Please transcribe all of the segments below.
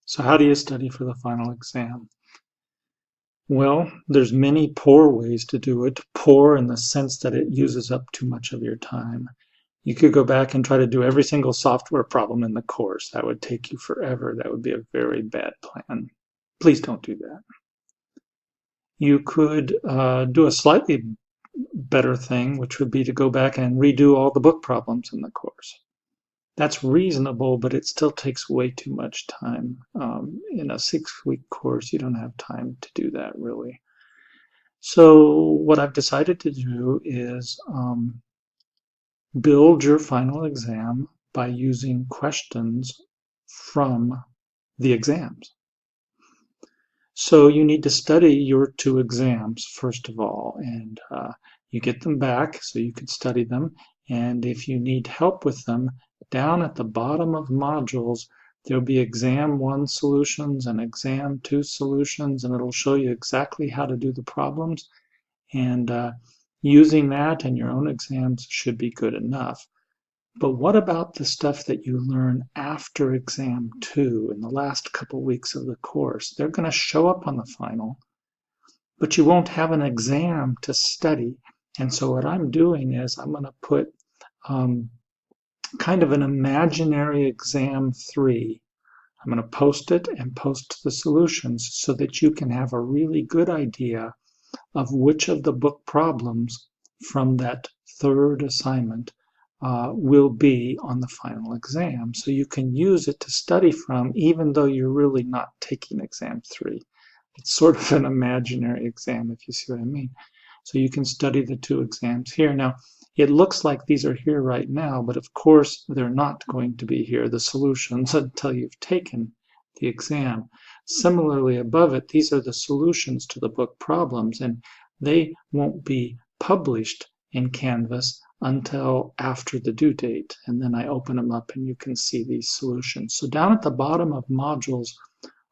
So how do you study for the final exam? Well, there's many poor ways to do it. Poor in the sense that it uses up too much of your time. You could go back and try to do every single software problem in the course. That would take you forever. That would be a very bad plan. Please don't do that. You could do a slightly better thing, which would be to go back and redo all the book problems in the course. That's reasonable, but it still takes way too much time. In a 6-week course, you don't have time to do that really. So what I've decided to do is build your final exam by using questions from the exams. So you need to study your 2 exams first of all, and you get them back so you can study them. And if you need help with them, down at the bottom of modules, there'll be exam 1 solutions and exam 2 solutions, and it'll show you exactly how to do the problems. And using that in your own exams should be good enough. But what about the stuff that you learn after exam 2 in the last couple weeks of the course? They're going to show up on the final, but you won't have an exam to study. And so what I'm doing is I'm going to put kind of an imaginary exam 3. I'm going to post it and post the solutions so that you can have a really good idea of which of the book problems from that 3rd assignment will be on the final exam. So you can use it to study from even though you're really not taking exam 3. It's sort of an imaginary exam, if you see what I mean. So you can study the 2 exams here. Now, it looks like these are here right now, but of course they're not going to be here, the solutions, until you've taken the exam. Similarly, above it, these are the solutions to the book problems, and they won't be published in Canvas until after the due date. And then I open them up and you can see these solutions. So down at the bottom of modules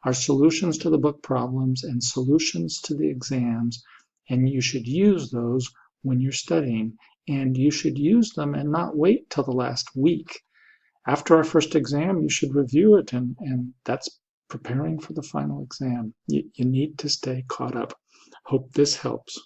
are solutions to the book problems and solutions to the exams, and you should use those when you're studying. And you should use them and not wait till the last week. After our first exam, you should review it, and that's preparing for the final exam. You need to stay caught up. Hope this helps.